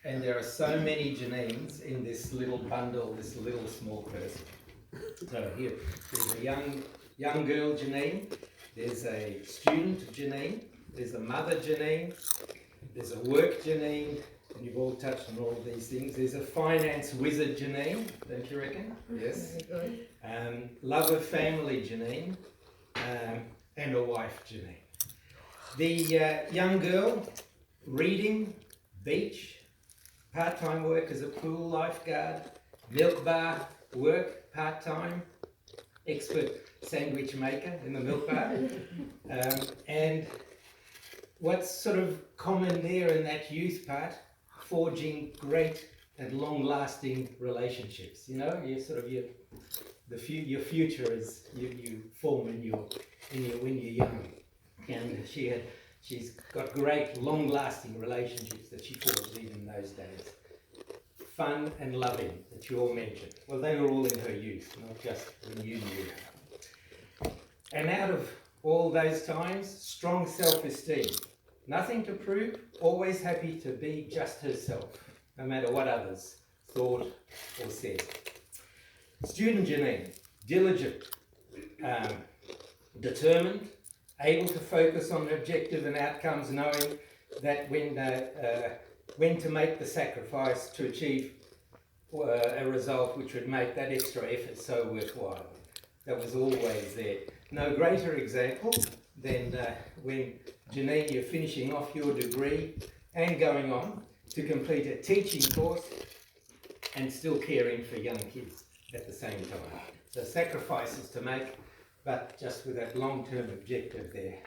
And there are so many Janines in this little bundle, this little small person. So here, there's a young girl Janine, there's a student Janine, there's a mother Janine, there's a work Janine, and you've all touched on all of these things. There's a finance wizard Janine, don't you reckon? Yes. Love of family Janine, and a wife Janine. The young girl, reading, beach, part-time work as a pool lifeguard, milk bar work part-time, expert sandwich maker in the milk bar. And what's sort of common there in that youth part, forging great and long-lasting relationships. You know, you sort of your future is you form when you're young. And she's got great long-lasting relationships that she forged even in those days. Fun and loving that you all mentioned. Well, they were all in her youth, not just when you knew her. And out of all those times, strong self-esteem. Nothing to prove, always happy to be just herself, no matter what others thought or said. Student Janine, diligent, determined, able to focus on objective and outcomes, knowing that when to make the sacrifice to achieve a result which would make that extra effort so worthwhile. That was always there. No greater example than when, Janine, you're finishing off your degree and going on to complete a teaching course and still caring for young kids at the same time. So sacrifices to make, but just with that long-term objective there.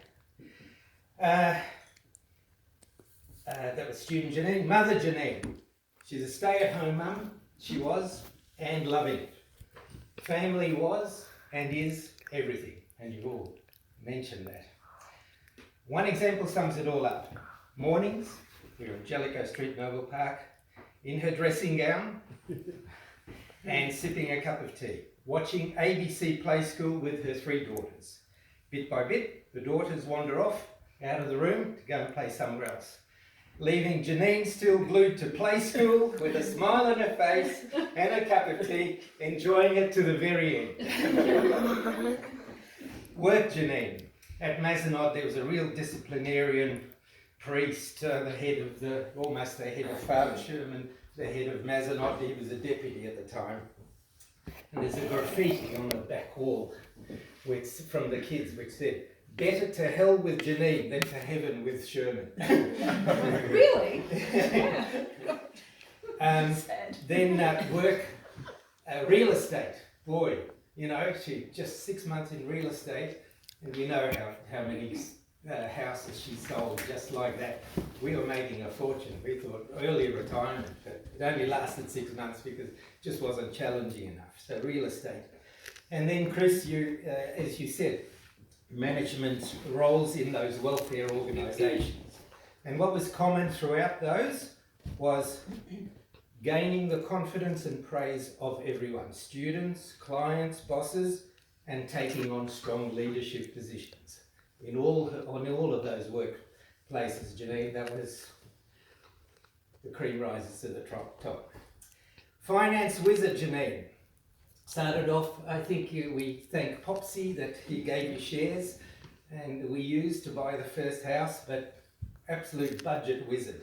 That was student Janine. Mother Janine, she's a stay-at-home mum, she was, and loving. Family was and is everything, and you've all mentioned that. One example sums it all up. Mornings, we're in Jellicoe Street, Melville Park, in her dressing gown and sipping a cup of tea, watching ABC Play School with her 3 daughters. Bit by bit, the daughters wander off out of the room to go and play somewhere else, leaving Janine still glued to Play School with a smile on her face and a cup of tea, enjoying it to the very end. Work Janine. At Mazenod, there was a real disciplinarian priest, almost the head of Father Sherman, the head of Mazenod. He was a deputy at the time. And there's a graffiti on the back wall from the kids which said, "Better to hell with Janine than to heaven with Sherman." Really? Then work, real estate. Boy, you know, she just 6 months in real estate, and you know how many houses she sold just like that. We were making a fortune. We thought early retirement, but it only lasted 6 months because it just wasn't challenging enough. So real estate. And then Chris, you, as you said, management roles in those welfare organisations. And what was common throughout those was gaining the confidence and praise of everyone, students, clients, bosses, and taking on strong leadership positions. On all of those workplaces, Janine, that was the cream rises to the top. Finance wizard Janine. Started off, I think we thank Popsy that he gave you shares and we used to buy the first house, but absolute budget wizard.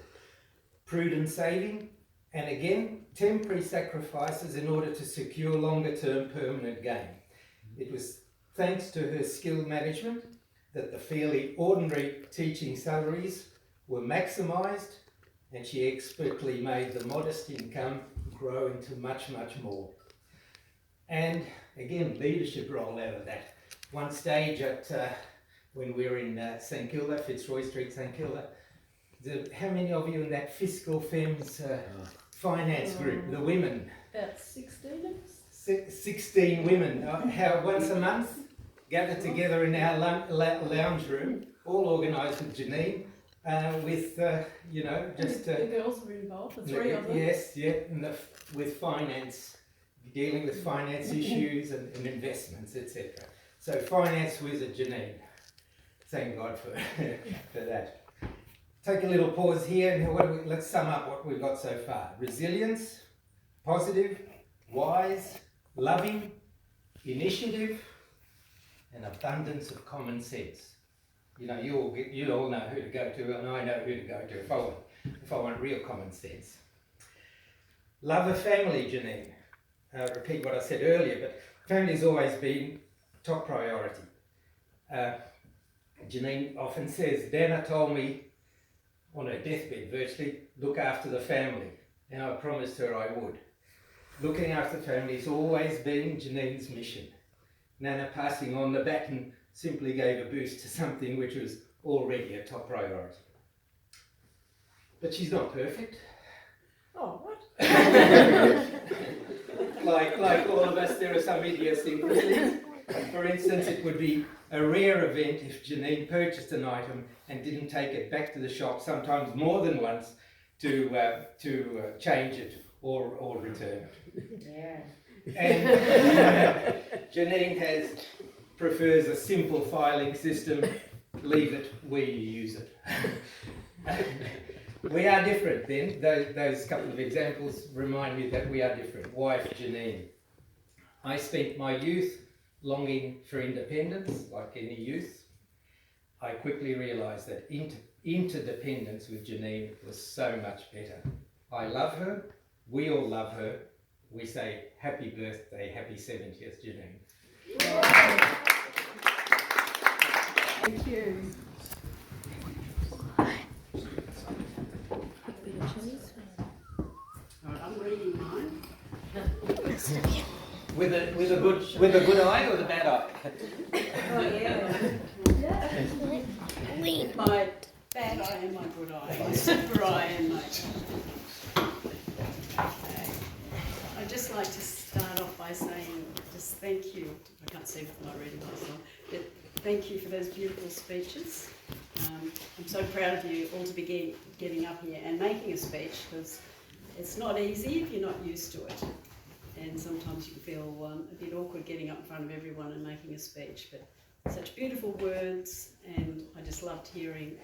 Prudent saving, and again, temporary sacrifices in order to secure longer term permanent gain. It was thanks to her skill management that the fairly ordinary teaching salaries were maximised, and she expertly made the modest income grow into much, much more. And again, leadership role out of that. One stage when we were in St Kilda, Fitzroy Street, St Kilda, how many of you in that fiscal firm's finance group, the women? About 16 of us. 16 women, how once a month, gathered together in our lounge room, all organised with Janine, with, just... the girls were involved, the 3 of them. Yes, yeah, with finance, dealing with finance issues and investments, etc. So finance wizard Janine, thank God for that. take a little pause here and let's sum up what we've got so far. Resilience, positive, wise, loving, initiative, and abundance of common sense. You know, you all know who to go to, and I know who to go to if I want real common sense. Love of family, Janine. Repeat what I said earlier, but family's always been top priority. Janine often says, Dana told me on her deathbed virtually, look after the family, and I promised her I would. Looking after family has always been Janine's mission. Nana passing on the baton simply gave a boost to something which was already a top priority. But she's not perfect. Oh, what? Like all of us, there are some idiosyncrasies. For instance, it would be a rare event if Janine purchased an item and didn't take it back to the shop, sometimes more than once, to change it or return it. Yeah. And Janine prefers a simple filing system. Leave it where you use it. We are different then. Those couple of examples remind me that we are different. Wife Janine. I spent my youth longing for independence, like any youth. I quickly realised that interdependence with Janine was so much better. I love her. We all love her. We say happy birthday, happy 70th, Janine. Thank you. Right, I'm reading mine. With a good eye or the bad eye? Oh, yeah. My bad eye and my good eye. My super eye and my... I'd just like to start off by saying just thank you. I can't see with my reading myself, but thank you for those beautiful speeches. I'm so proud of you all to be getting up here and making a speech, because it's not easy if you're not used to it. And sometimes you can feel a bit awkward getting up in front of everyone and making a speech, but such beautiful words, and I just loved hearing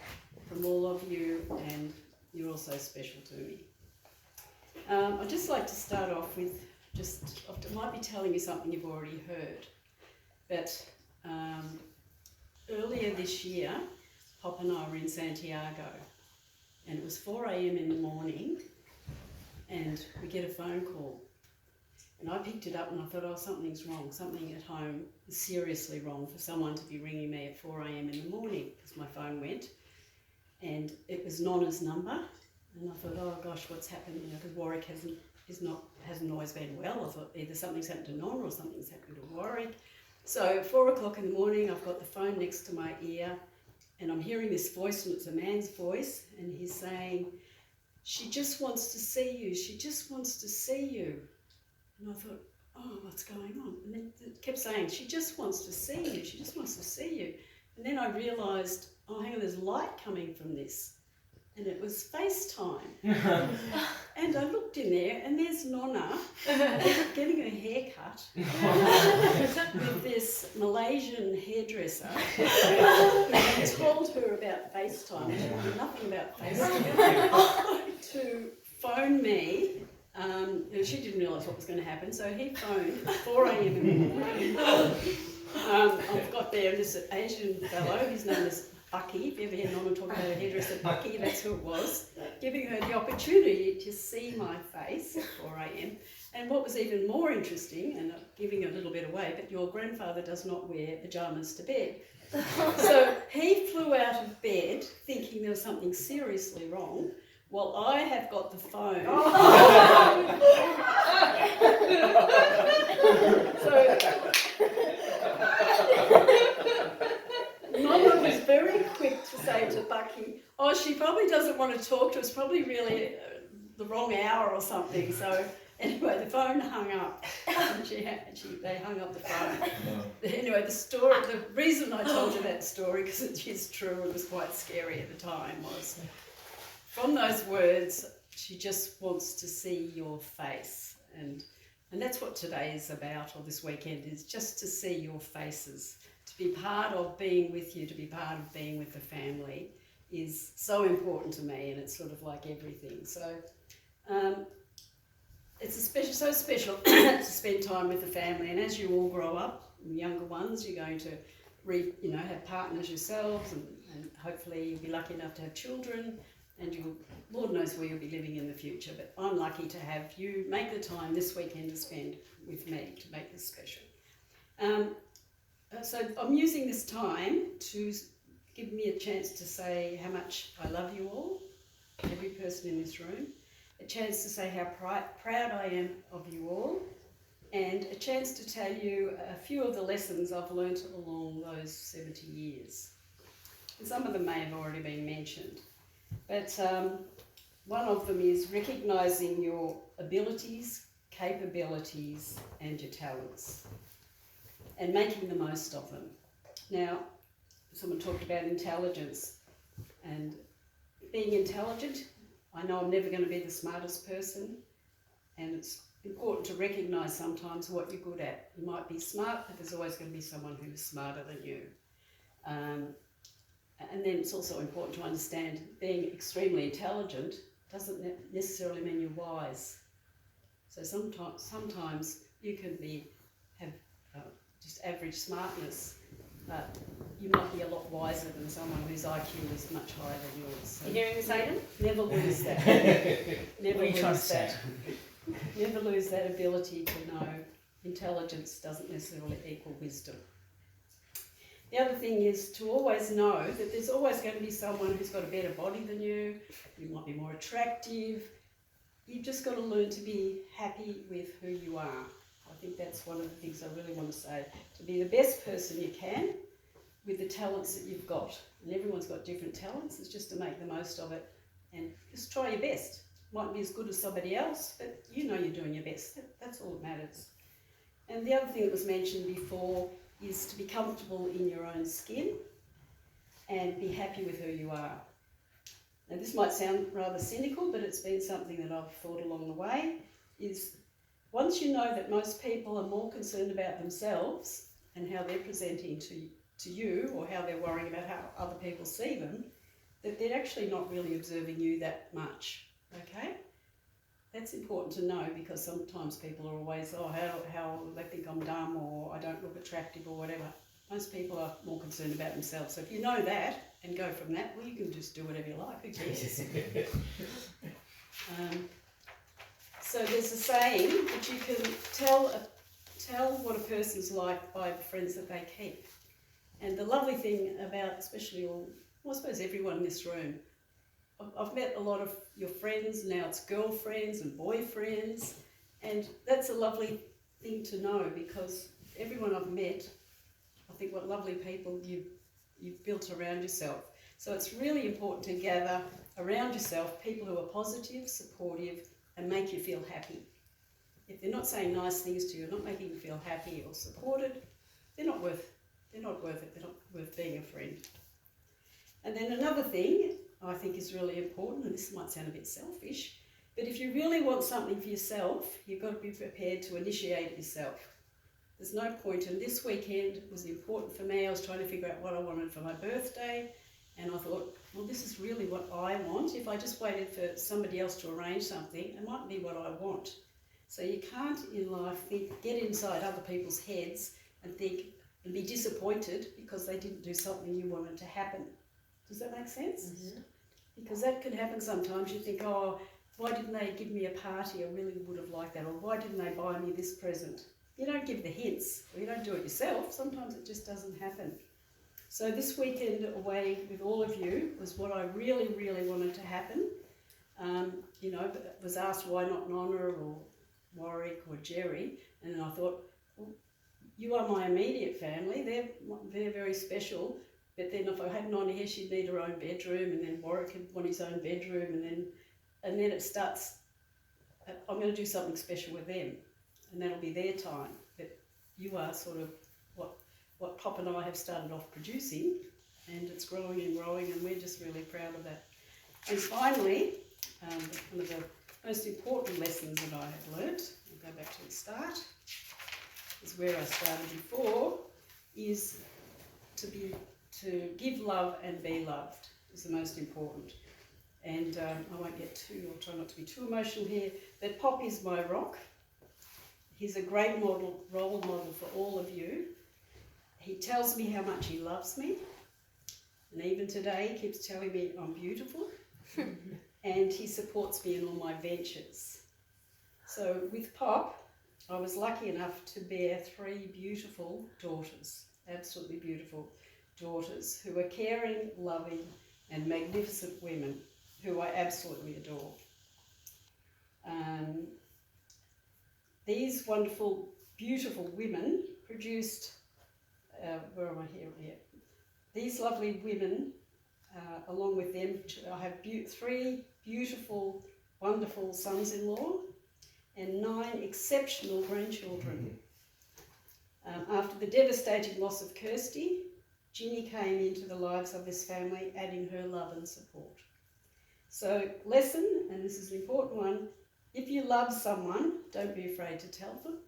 from all of you, and you're all so special to me. I'd just like to start off with I might be telling you something you've already heard, but earlier this year, Pop and I were in Santiago, and it was 4 a.m. in the morning, and we get a phone call. And I picked it up and I thought, oh, something's wrong. Something at home is seriously wrong for someone to be ringing me at 4 a.m. in the morning, because my phone went. And it was Nonna's number. And I thought, oh gosh, what's happened? You know, because Warwick hasn't always been well. I thought either something's happened to Nonna or something's happened to Warwick. So 4 o'clock in the morning, I've got the phone next to my ear, and I'm hearing this voice, and it's a man's voice, and he's saying, she just wants to see you. She just wants to see you. And I thought, oh, what's going on? And then it kept saying, she just wants to see you, she just wants to see you. And then I realised, oh, hang on, there's light coming from this. And it was FaceTime. And I looked in there, and there's Nonna getting her hair cut with this Malaysian hairdresser who told her about FaceTime. She knew nothing about FaceTime. To phone me. She didn't realise what was going to happen, so he phoned 4 a.m. in the morning. I've got there this Asian fellow, his name is Bucky. If you ever hear Nonna talk about her hairdresser Bucky, that's who it was, giving her the opportunity to see my face at 4 a.m. And what was even more interesting, and I'm giving a little bit away, but your grandfather does not wear pyjamas to bed. So he flew out of bed thinking there was something seriously wrong. Well, I have got the phone. So, Nonna was very quick to say to Bucky, oh, she probably doesn't want to talk to us, probably really the wrong hour or something. So anyway, the phone hung up, and they hung up the phone. Anyway, the reason I told you that story, because it is true, it was quite scary at the time, was from those words, she just wants to see your face. And that's what today is about, or this weekend, is just to see your faces, to be part of being with you, to be part of being with the family. is so important to me, and it's sort of like everything. So it's so special to spend time with the family, and as you all grow up, younger ones, you're going to have partners yourselves, and hopefully you'll be lucky enough to have children, and Lord knows where you'll be living in the future, but I'm lucky to have you make the time this weekend to spend with me to make this special. So I'm using this time to give me a chance to say how much I love you all, every person in this room, a chance to say how proud I am of you all, and a chance to tell you a few of the lessons I've learnt along those 70 years. And some of them may have already been mentioned, but one of them is recognising your abilities, capabilities and your talents, and making the most of them. Now, someone talked about intelligence, and being intelligent, I know I'm never going to be the smartest person, and it's important to recognise sometimes what you're good at. You might be smart, but there's always going to be someone who's smarter than you. And then it's also important to understand being extremely intelligent doesn't necessarily mean you're wise. So sometimes you can have just average smartness, but you might be a lot wiser than someone whose IQ is much higher than yours. So You hearing this, Aidan? never lose that. Never What are you trying to lose say? that. Never lose that ability to know intelligence doesn't necessarily equal wisdom. The other thing is to always know that there's always going to be someone who's got a better body than you, you might be more attractive. You've just got to learn to be happy with who you are. I think that's one of the things I really want to say. To be the best person you can with the talents that you've got. And everyone's got different talents. It's just to make the most of it and just try your best. Might be as good as somebody else, but you know you're doing your best. That's all that matters. And the other thing that was mentioned before is to be comfortable in your own skin and be happy with who you are. Now this might sound rather cynical, but it's been something that I've thought along the way, is once you know that most people are more concerned about themselves and how they're presenting to you, or how they're worrying about how other people see them, that they're actually not really observing you that much, okay? That's important to know, because sometimes people are always, how they think I'm dumb, or I don't look attractive, or whatever. Most people are more concerned about themselves. So if you know that and go from that, well, you can just do whatever you like. Who cares? So there's a saying that you can tell what a person's like by the friends that they keep. And the lovely thing about, especially I suppose everyone in this room, I've met a lot of your friends, now it's girlfriends and boyfriends, and that's a lovely thing to know, because everyone I've met, I think what lovely people you've built around yourself. So it's really important to gather around yourself people who are positive, supportive, and make you feel happy. If they're not saying nice things to you, not making you feel happy or supported, they're not worth it, they're not worth being a friend. And then another thing I think is really important, and this might sound a bit selfish, but if you really want something for yourself, you've got to be prepared to initiate it yourself. There's no point, and this weekend was important for me. I was trying to figure out what I wanted for my birthday, and I thought, well, this is really what I want. If I just waited for somebody else to arrange something, it might be what I want. So you can't in life get inside other people's heads and be disappointed because they didn't do something you wanted to happen. Does that make sense? Mm-hmm. Because that can happen sometimes. You think, oh, why didn't they give me a party? I really would have liked that. Or why didn't they buy me this present? You don't give the hints, or you don't do it yourself. Sometimes it just doesn't happen. So this weekend away with all of you was what I really, really wanted to happen. Was asked why not Nonna or Warwick or Jerry, and then I thought, well, you are my immediate family. They're very special. But then if I had Nonna here, she'd need her own bedroom, and then Warwick would want his own bedroom, and then it starts. I'm going to do something special with them, and that'll be their time. But you are sort of what Pop and I have started off producing, and it's growing and growing, and we're just really proud of that. And finally, one of the most important lessons that I have learnt, I'll go back to the start, is where I started before, is to give love and be loved. is the most important. And I won't get I'll try not to be too emotional here, but Pop is my rock. He's a great role model for all of you. He tells me how much he loves me. And even today, he keeps telling me I'm beautiful. And he supports me in all my ventures. So with Pop, I was lucky enough to bear 3 beautiful daughters, absolutely beautiful daughters, who are caring, loving, and magnificent women who I absolutely adore. These wonderful, beautiful women produced, where am I here? Yeah. These lovely women, along with them, I have 3 beautiful, wonderful sons-in-law and 9 exceptional grandchildren. After the devastating loss of Kirsty, Ginny came into the lives of this family, adding her love and support. So, lesson, and this is an important one, if you love someone, don't be afraid to tell them.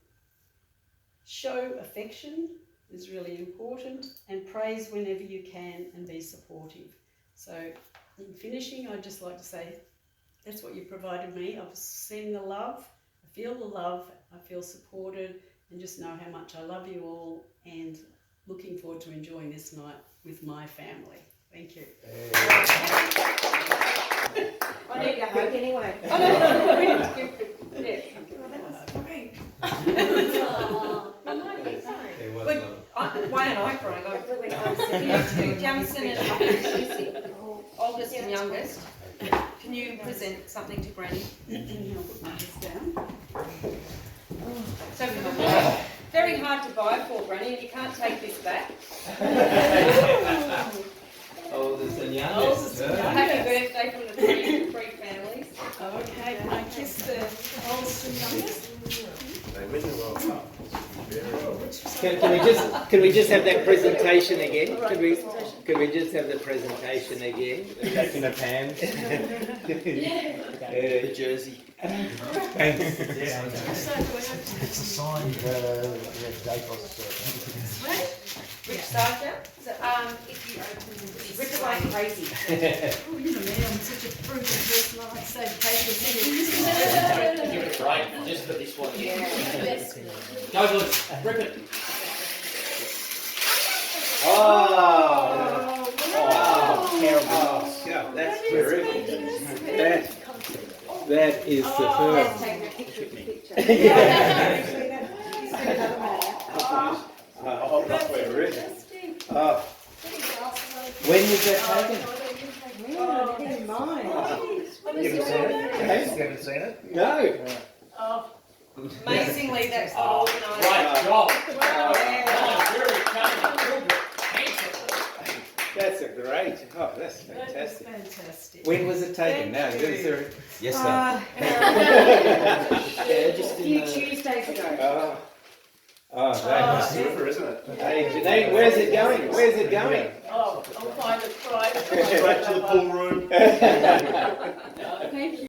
Show affection is really important, and praise whenever you can and be supportive. So, in finishing, I'd just like to say, that's what you provided me. I've seen the love, I feel the love, I feel supported, and just know how much I love you all, and looking forward to enjoying this night with my family. Thank you. I need a hug anyway. Why don't I cry? Jamison and oldest and youngest. Can you present something to Granny? So very hard to buy for Granny, and you can't take this back. Oldest and youngest. Happy birthday from the three families. Okay, can I kiss the oldest and youngest? Can we just have that presentation again? Could we just have the presentation again? Shaking of hands. The jersey. Thanks. It's a sign Which Sergeant? If you open rip it like crazy. Oh, you're the man, I'm such a proven person. I like to say paper. Give it a break, just for this one. Yeah. Go, Blitz. Rip it. Oh, Terrible. God, that's terrific. That is the Let's first. take a picture of the picture. Oh, terrific. Oh. When was that taken? Oh, I didn't mind. You haven't seen it? No. Oh, amazingly, that's not organised. Great job. That's a great. Oh, that's That fantastic. was fantastic. When was it taken? Thank No, you. is there? Yes, A few Tuesdays ago. Oh, that It's river, isn't it? Hey, Janine, where's it going? Where's it going? Oh, I'll find a private. Straight to the pool room.